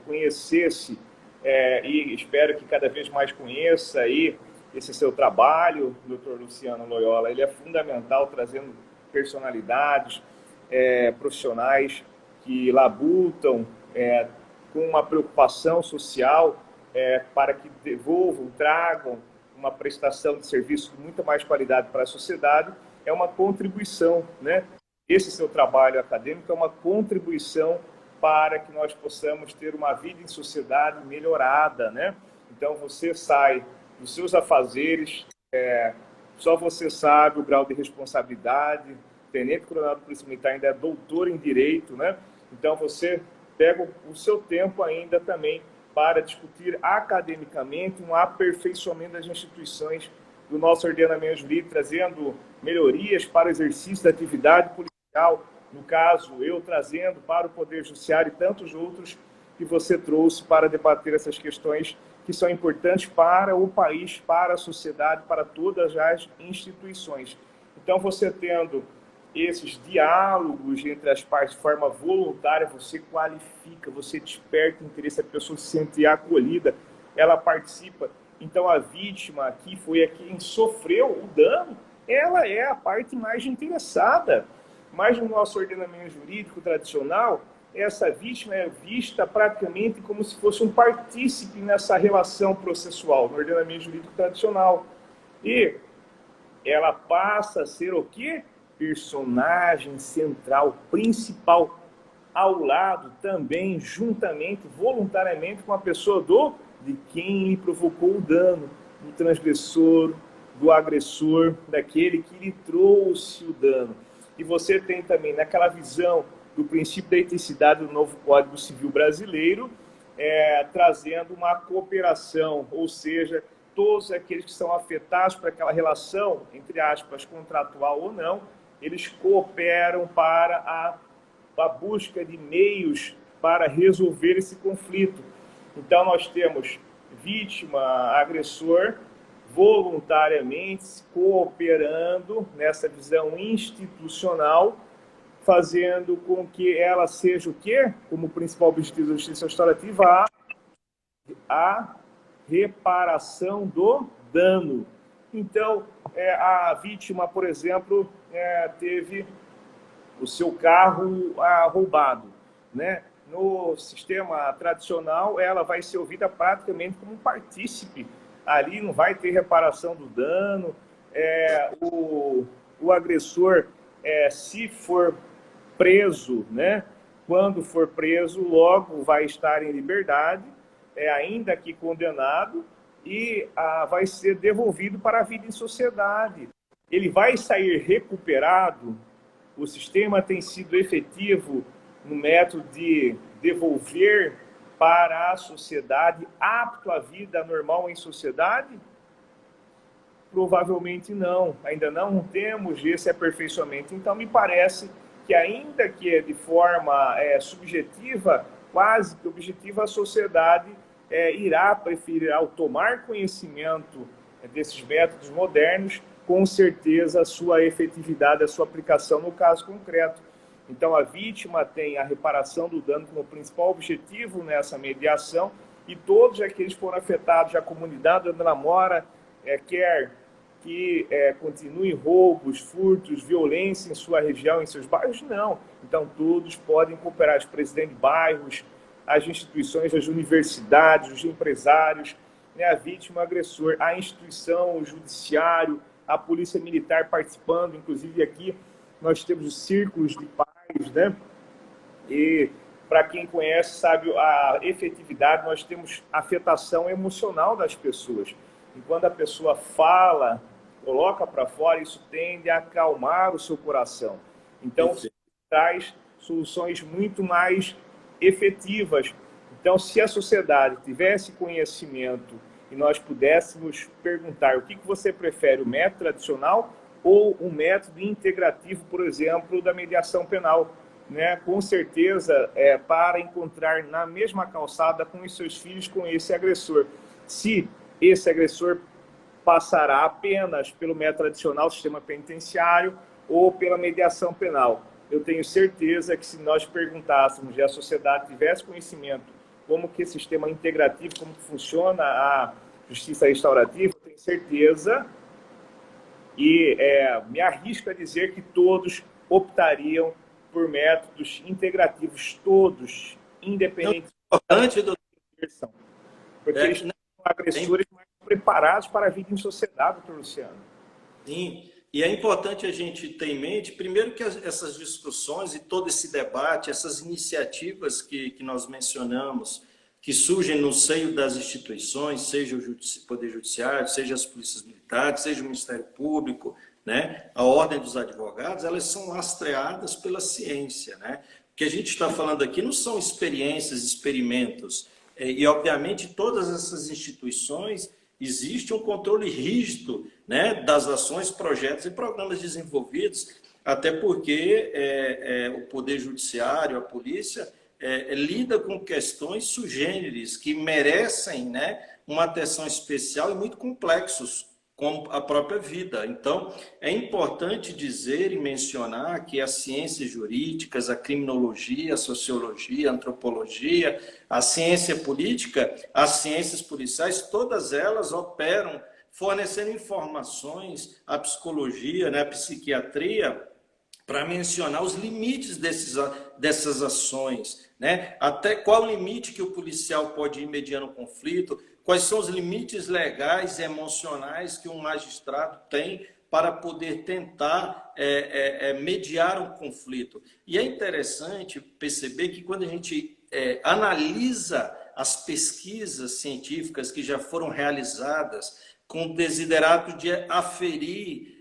conhecesse, e espero que cada vez mais conheça aí esse seu trabalho, Dr. Luciano Loyola, ele é fundamental, trazendo personalidades, profissionais que labutam com uma preocupação social para que devolvam, tragam uma prestação de serviço de muita mais qualidade para a sociedade, é uma contribuição, né? Esse seu trabalho acadêmico é uma contribuição para que nós possamos ter uma vida em sociedade melhorada, né? Então, você sai dos seus afazeres, só você sabe o grau de responsabilidade, tenente coronel da Polícia Militar ainda é doutor em Direito, né? Então, você pega o seu tempo ainda também para discutir academicamente um aperfeiçoamento das instituições do nosso ordenamento jurídico, trazendo melhorias para o exercício da atividade policial, no caso, eu trazendo para o Poder Judiciário e tantos outros que você trouxe para debater essas questões que são importantes para o país, para a sociedade, para todas as instituições. Então, você tendo esses diálogos entre as partes de forma voluntária, você qualifica, você desperta interesse, a pessoa se sente acolhida, ela participa. Então, a vítima aqui foi a quem sofreu o dano, ela é a parte mais interessada. Mas no nosso ordenamento jurídico tradicional, essa vítima é vista praticamente como se fosse um partícipe nessa relação processual, no ordenamento jurídico tradicional. E ela passa a ser o quê? Personagem central, principal, ao lado também, juntamente, voluntariamente com a pessoa do de quem lhe provocou o dano, do transgressor, do agressor, daquele que lhe trouxe o dano. E você tem também, naquela visão do princípio da eticidade do novo Código Civil Brasileiro, trazendo uma cooperação, ou seja, todos aqueles que são afetados por aquela relação, entre aspas, contratual ou não, eles cooperam para a busca de meios para resolver esse conflito. Então, nós temos vítima, agressor, voluntariamente cooperando nessa visão institucional, fazendo com que ela seja o quê? Como principal objetivo da justiça restaurativa, a reparação do dano. Então, a vítima, por exemplo, teve o seu carro roubado, né? No sistema tradicional, ela vai ser ouvida praticamente como um partícipe. Ali não vai ter reparação do dano. O agressor, se for preso, né? Quando for preso, logo vai estar em liberdade, ainda que condenado, e vai ser devolvido para a vida em sociedade. Ele vai sair recuperado. O sistema tem sido efetivo no método de devolver para a sociedade, apto à vida normal em sociedade? Provavelmente não. Ainda não temos esse aperfeiçoamento. Então, me parece que, ainda que de forma subjetiva, quase que objetiva, a sociedade irá preferir, ao tomar conhecimento desses métodos modernos, com certeza a sua efetividade, a sua aplicação no caso concreto. Então, a vítima tem a reparação do dano como principal objetivo nessa mediação, e todos aqueles que foram afetados, a comunidade onde ela mora, quer que continue roubos, furtos, violência em sua região, em seus bairros, não. Então, todos podem cooperar, os presidentes de bairros, as instituições, as universidades, os empresários, né, a vítima, o agressor, a instituição, o judiciário, a polícia militar participando. Inclusive aqui nós temos os círculos de paz, né? E para quem conhece sabe a efetividade, nós temos afetação emocional das pessoas. E quando a pessoa fala, coloca para fora, isso tende a acalmar o seu coração. Então, traz soluções muito mais efetivas. Então, se a sociedade tivesse conhecimento e nós pudéssemos perguntar o que você prefere, o método tradicional ou um método integrativo, por exemplo, da mediação penal, né? Com certeza, para encontrar na mesma calçada com os seus filhos, com esse agressor. Se esse agressor passará apenas pelo método tradicional, sistema penitenciário, ou pela mediação penal. Eu tenho certeza que, se nós perguntássemos e a sociedade tivesse conhecimento como que esse sistema integrativo, como que funciona a justiça restaurativa, eu tenho certeza e me arrisco a dizer que todos optariam por métodos integrativos, todos, independente da versão. Porque eles são agressores mais preparados para a vida em sociedade, doutor Luciano. Sim, e é importante a gente ter em mente, primeiro, que essas discussões e todo esse debate, essas iniciativas que nós mencionamos, que surgem no seio das instituições, seja o Poder Judiciário, seja as polícias militares, seja o Ministério Público, né, a Ordem dos Advogados, elas são lastreadas pela ciência, né? O que a gente está falando aqui não são experiências, experimentos, e obviamente todas essas instituições existe um controle rígido, né, das ações, projetos e programas desenvolvidos, até porque o Poder Judiciário, a polícia, lida com questões sui generis, que merecem, né, uma atenção especial e muito complexos, como a própria vida. Então, é importante dizer e mencionar que as ciências jurídicas, a criminologia, a sociologia, a antropologia, a ciência política, as ciências policiais, todas elas operam fornecendo informações à psicologia, né, à psiquiatria, para mencionar os limites dessas ações, né? Até qual limite que o policial pode ir mediando o conflito, quais são os limites legais e emocionais que um magistrado tem para poder tentar mediar um conflito. E é interessante perceber que, quando a gente analisa as pesquisas científicas que já foram realizadas com o desiderato de aferir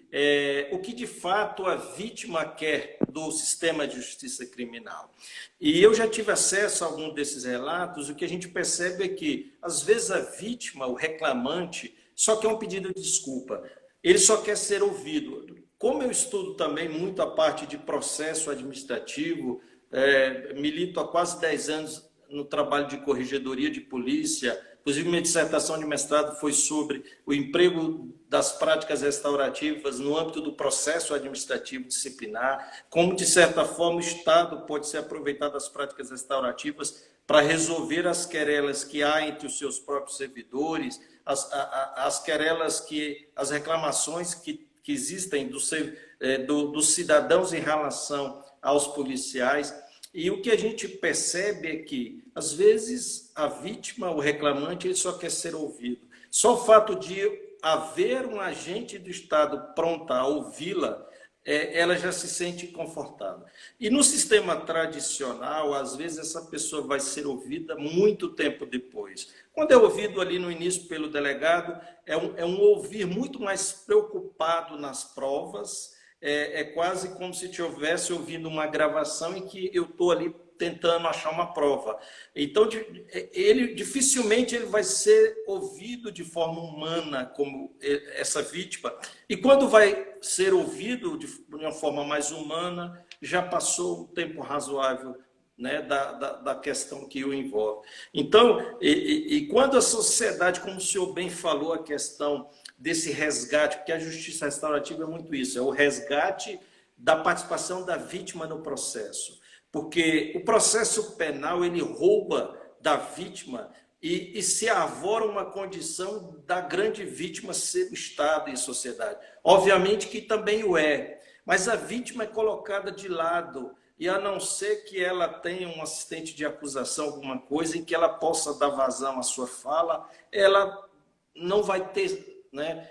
o que de fato a vítima quer do sistema de justiça criminal. E eu já tive acesso a algum desses relatos, o que a gente percebe é que, às vezes, a vítima, o reclamante, só quer um pedido de desculpa, ele só quer ser ouvido. Como eu estudo também muito a parte de processo administrativo, milito há quase 10 anos no trabalho de corregedoria de polícia, inclusive minha dissertação de mestrado foi sobre o emprego das práticas restaurativas no âmbito do processo administrativo disciplinar, como, de certa forma, o Estado pode se aproveitar das práticas restaurativas para resolver as querelas que há entre os seus próprios servidores, as querelas as reclamações que existem dos cidadãos em relação aos policiais. E o que a gente percebe é que, às vezes, a vítima, o reclamante, ele só quer ser ouvido. Só o fato de haver um agente do Estado pronta a ouvi-la, ela já se sente confortável. E no sistema tradicional, às vezes, essa pessoa vai ser ouvida muito tempo depois. Quando é ouvido ali no início pelo delegado, é um ouvir muito mais preocupado nas provas. É quase como se estivesse ouvindo uma gravação em que eu estou ali tentando achar uma prova. Então, dificilmente ele vai ser ouvido de forma humana, como essa vítima. E quando vai ser ouvido de uma forma mais humana, já passou um tempo razoável, né, da questão que o envolve. Então, quando a sociedade, como o senhor bem falou, a questão desse resgate, porque a justiça restaurativa é muito isso, é o resgate da participação da vítima no processo. Porque o processo penal, ele rouba da vítima e se avora uma condição da grande vítima ser o Estado e a sociedade. Obviamente que também o é, mas a vítima é colocada de lado, e a não ser que ela tenha um assistente de acusação, alguma coisa, em que ela possa dar vazão à sua fala, ela não vai ter, né,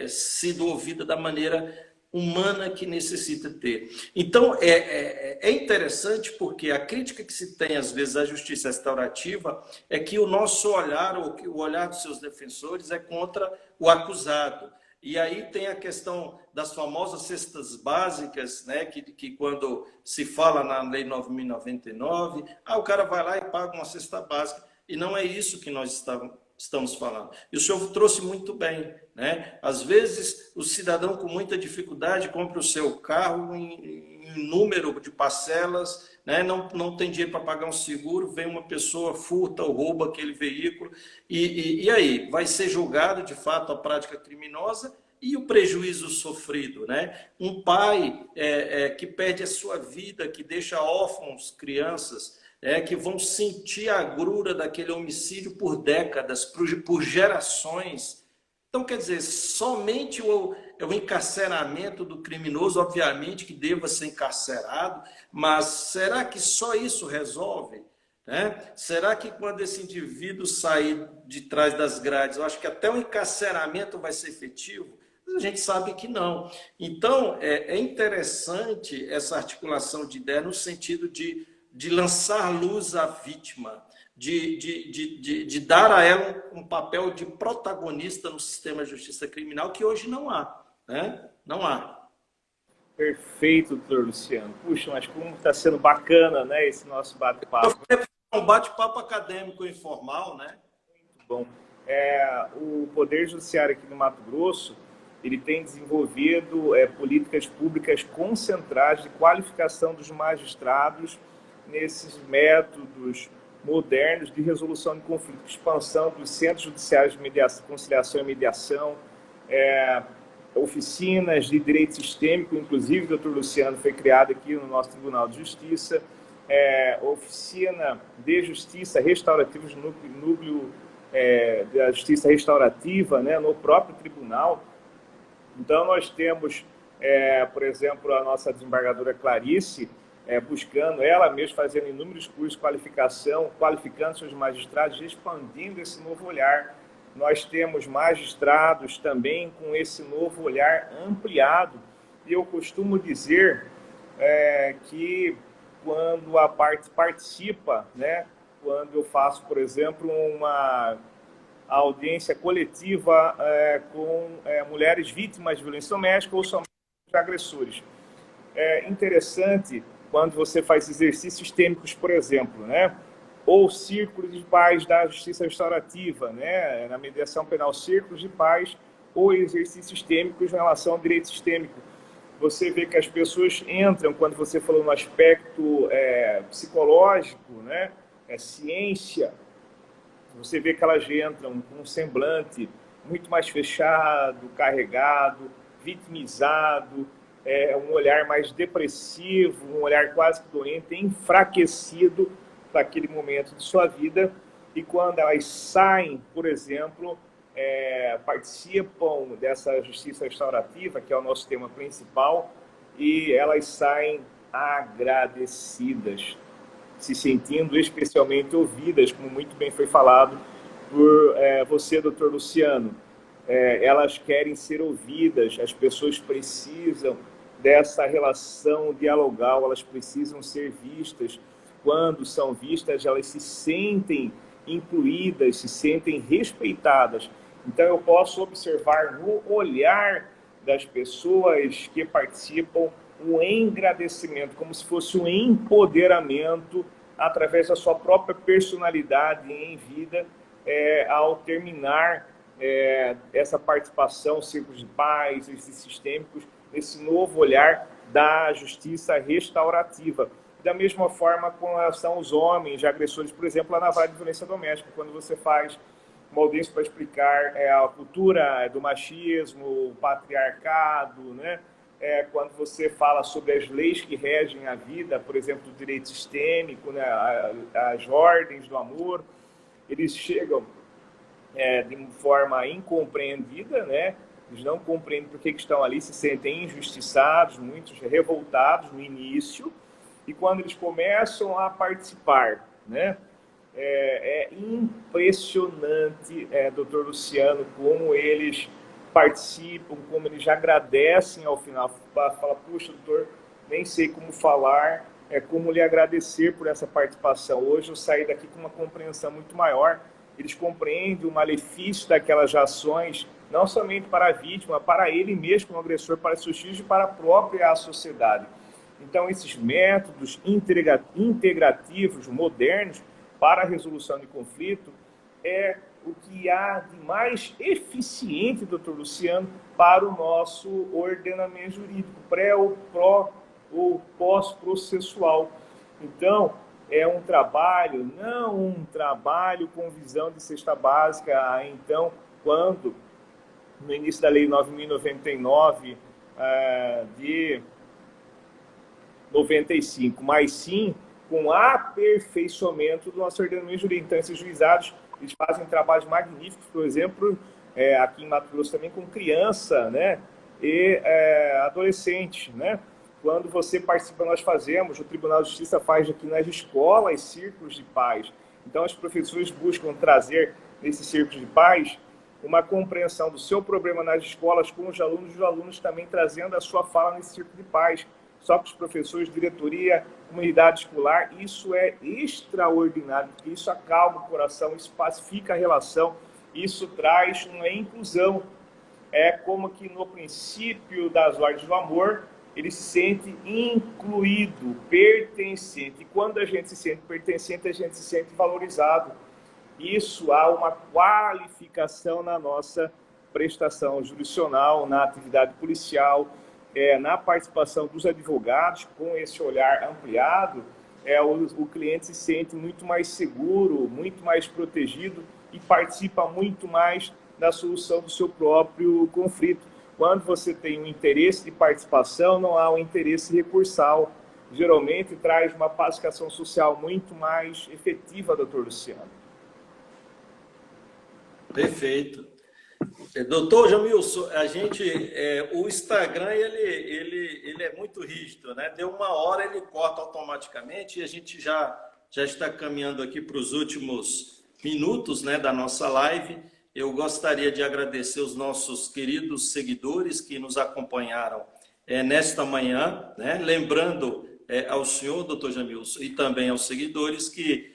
sido ouvida da maneira humana que necessita ter. Então, é interessante porque a crítica que se tem, às vezes, à justiça restaurativa é que o nosso olhar, ou que o olhar dos seus defensores, é contra o acusado. E aí tem a questão das famosas cestas básicas, né, que quando se fala na Lei 9.099, o cara vai lá e paga uma cesta básica. E não é isso que nós estamos falando. E o senhor trouxe muito bem, né? Às vezes, o cidadão com muita dificuldade compra o seu carro em número de parcelas, né? Não tem dinheiro para pagar um seguro, vem uma pessoa, furta ou rouba aquele veículo, e aí? Vai ser julgado, de fato, a prática criminosa e o prejuízo sofrido, né? Um pai que perde a sua vida, que deixa órfãos, crianças, que vão sentir a agrura daquele homicídio por décadas, por gerações. Então, quer dizer, somente o encarceramento do criminoso, obviamente que deva ser encarcerado, mas será que só isso resolve? Né? Será que quando esse indivíduo sair de trás das grades, eu acho que até o encarceramento vai ser efetivo? A gente sabe que não. Então, é interessante essa articulação de ideia no sentido de lançar luz à vítima, de dar a ela um papel de protagonista no sistema de justiça criminal, que hoje não há, né? Não há. Perfeito, doutor Luciano. Puxa, mas como está sendo bacana, né, esse nosso bate-papo. Um bate-papo acadêmico informal, né? Muito bom. O Poder Judiciário aqui no Mato Grosso, ele tem desenvolvido políticas públicas concentradas de qualificação dos magistrados nesses métodos modernos de resolução de conflitos, expansão dos centros judiciários de mediação, conciliação e mediação, oficinas de direito sistêmico, inclusive o doutor Luciano foi criado aqui no nosso Tribunal de Justiça, oficina de justiça restaurativa, núcleo da justiça restaurativa, né, no próprio tribunal. Então, nós temos, por exemplo, a nossa desembargadora Clarice, buscando, ela mesma fazendo inúmeros cursos de qualificação, qualificando seus magistrados, expandindo esse novo olhar. Nós temos magistrados também com esse novo olhar ampliado. E eu costumo dizer que quando a parte participa, né, quando eu faço, por exemplo, uma audiência coletiva com mulheres vítimas de violência doméstica ou somente de agressores. É interessante quando você faz exercícios sistêmicos, por exemplo, né? Ou círculos de paz da justiça restaurativa, né? Na mediação penal, círculos de paz ou exercícios sistêmicos em relação ao direito sistêmico. Você vê que as pessoas entram, quando você falou no aspecto psicológico, né? Ciência, você vê que elas entram com um semblante muito mais fechado, carregado, vitimizado, um olhar mais depressivo, um olhar quase que doente, enfraquecido para aquele momento de sua vida. E quando elas saem, por exemplo, participam dessa justiça restaurativa, que é o nosso tema principal, e elas saem agradecidas, se sentindo especialmente ouvidas, como muito bem foi falado por você, doutor Luciano. Elas querem ser ouvidas, as pessoas precisam dessa relação dialogal, elas precisam ser vistas. Quando são vistas, elas se sentem incluídas, se sentem respeitadas. Então, eu posso observar no olhar das pessoas que participam um engrandecimento, como se fosse um empoderamento através da sua própria personalidade em vida, ao terminar essa participação, círculos de paz, esses sistêmicos, esse novo olhar da justiça restaurativa. Da mesma forma com relação aos homens, agressores, por exemplo, lá na vara de violência doméstica, quando você faz uma audiência para explicar a cultura do machismo, o patriarcado, né? Quando você fala sobre as leis que regem a vida, por exemplo, do direito sistêmico, né? As ordens do amor, eles chegam de forma incompreendida, né? Eles não compreendem por que estão ali, se sentem injustiçados, muitos revoltados no início, e quando eles começam a participar, né? É impressionante, doutor Luciano, como eles participam, como eles agradecem ao final. Fala, puxa, doutor, nem sei como falar, como lhe agradecer por essa participação. Hoje eu saí daqui com uma compreensão muito maior. Eles compreendem o malefício daquelas ações, não somente para a vítima, para ele mesmo como agressor, para seus filhos e para a própria sociedade. Então, esses métodos integrativos, modernos, para a resolução de conflito, é o que há de mais eficiente, doutor Luciano, para o nosso ordenamento jurídico, pré ou pós-processual. Então, é um trabalho, não um trabalho com visão de cesta básica. Então, quando, no início da Lei 9.099, de 95, mas sim com aperfeiçoamento do nosso ordenamento jurídico. Então, esses juizados, eles fazem trabalhos magníficos, por exemplo, aqui em Mato Grosso também, com criança, né, e adolescente, né? Quando você participa, nós fazemos, o Tribunal de Justiça faz aqui nas escolas círculos de paz. Então, os professores buscam trazer, nesses círculos de paz, uma compreensão do seu problema nas escolas com os alunos também trazendo a sua fala nesse círculo de paz. Só que os professores, diretoria, comunidade escolar, isso é extraordinário, porque isso acalma o coração, isso pacifica a relação, isso traz uma inclusão. É como que no princípio das ordens do amor, ele se sente incluído, pertencente. E quando a gente se sente pertencente, a gente se sente valorizado. Isso há uma qualificação na nossa prestação jurisdicional, na atividade policial, na participação dos advogados, com esse olhar ampliado, o cliente se sente muito mais seguro, muito mais protegido e participa muito mais da solução do seu próprio conflito. Quando você tem um interesse de participação, não há um interesse recursal. Geralmente traz uma pacificação social muito mais efetiva, doutor Luciano. Perfeito. Doutor Jamilson, o Instagram ele é muito rígido, né? Deu uma hora, ele corta automaticamente e a gente já está caminhando aqui para os últimos minutos, né, da nossa live. Eu gostaria de agradecer os nossos queridos seguidores que nos acompanharam nesta manhã, né? Lembrando ao senhor, doutor Jamilson, e também aos seguidores que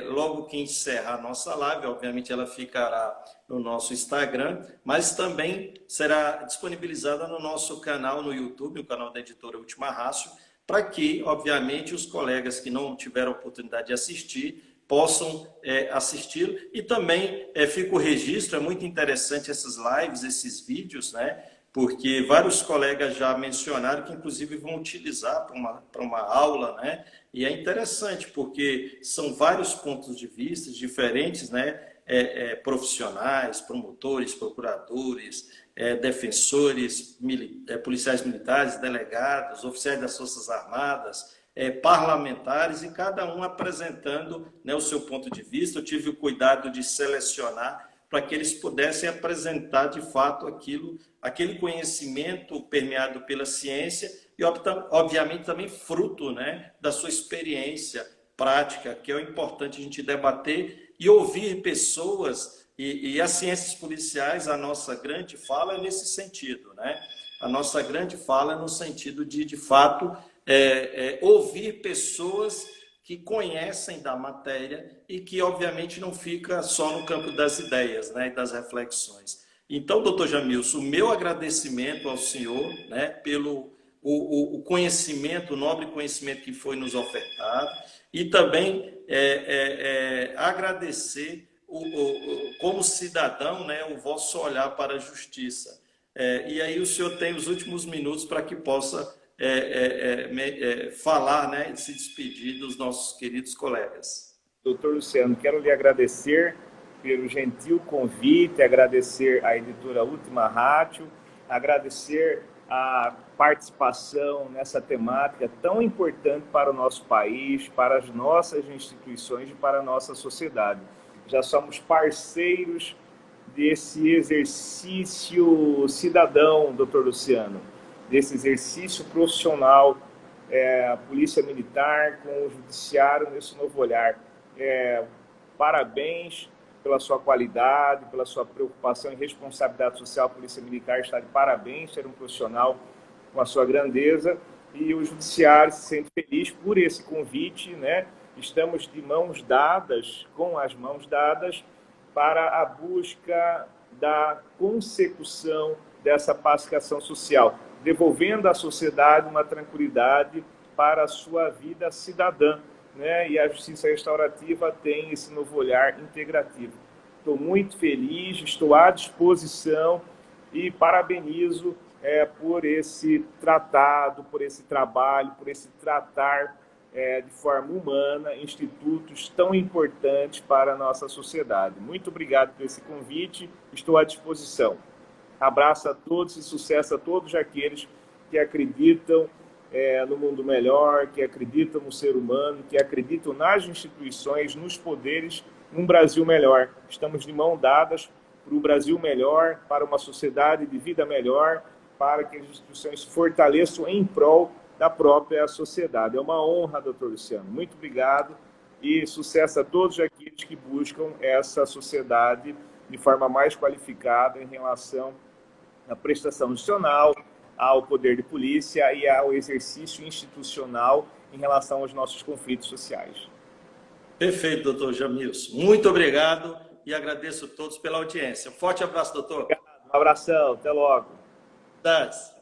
logo que encerrar a nossa live, obviamente ela ficará no nosso Instagram, mas também será disponibilizada no nosso canal no YouTube, o canal da editora Última Rácio, para que, obviamente, os colegas que não tiveram oportunidade de assistir possam assistir. E também fica o registro, é muito interessante essas lives, esses vídeos, né? Porque vários colegas já mencionaram que, inclusive, vão utilizar para uma aula, né? E é interessante, porque são vários pontos de vista diferentes, né? Profissionais, promotores, procuradores, defensores, policiais militares, delegados, oficiais das Forças Armadas, parlamentares, e cada um apresentando, né, o seu ponto de vista. Eu tive o cuidado de selecionar para que eles pudessem apresentar de fato aquele conhecimento permeado pela ciência e, obviamente, também fruto, né, da sua experiência prática, que é o importante a gente debater e ouvir pessoas. E as ciências policiais, a nossa grande fala é nesse sentido, né? A nossa grande fala é no sentido de fato, ouvir pessoas que conhecem da matéria e que, obviamente, não fica só no campo das ideias, né, e das reflexões. Então, doutor Jamilson, o meu agradecimento ao senhor, né, pelo o conhecimento, o nobre conhecimento que foi nos ofertado, e também agradecer, como cidadão, né, o vosso olhar para a justiça. E aí o senhor tem os últimos minutos para que possa falar, né, e se despedir dos nossos queridos colegas. Doutor Luciano, quero lhe agradecer pelo gentil convite, agradecer à editora Última Rácio, agradecer a participação nessa temática tão importante para o nosso país, para as nossas instituições e para a nossa sociedade. Já somos parceiros desse exercício cidadão, doutor Luciano, desse exercício profissional, a Polícia Militar com o Judiciário nesse novo olhar. Parabéns pela sua qualidade, pela sua preocupação e responsabilidade social. A Polícia Militar está de parabéns, ser um profissional com a sua grandeza, e o Judiciário se sente feliz por esse convite, né? Estamos de mãos dadas, com as mãos dadas, para a busca da consecução dessa pacificação social, devolvendo à sociedade uma tranquilidade para a sua vida cidadã, né? E a justiça restaurativa tem esse novo olhar integrativo. Estou muito feliz, estou à disposição e parabenizo por esse tratado, por esse trabalho, por esse tratar de forma humana institutos tão importantes para a nossa sociedade. Muito obrigado por esse convite, estou à disposição. Abraço a todos e sucesso a todos aqueles que acreditam no mundo melhor, que acreditam no ser humano, que acreditam nas instituições, nos poderes, num Brasil melhor. Estamos de mãos dadas para um Brasil melhor, para uma sociedade de vida melhor, para que as instituições se fortaleçam em prol da própria sociedade. É uma honra, doutor Luciano. Muito obrigado e sucesso a todos aqueles que buscam essa sociedade de forma mais qualificada em relação à prestação institucional, ao poder de polícia e ao exercício institucional em relação aos nossos conflitos sociais. Perfeito, doutor Jamilson. Muito obrigado e agradeço a todos pela audiência. Um forte abraço, doutor. Obrigado. Um abração. Até logo. Tchau.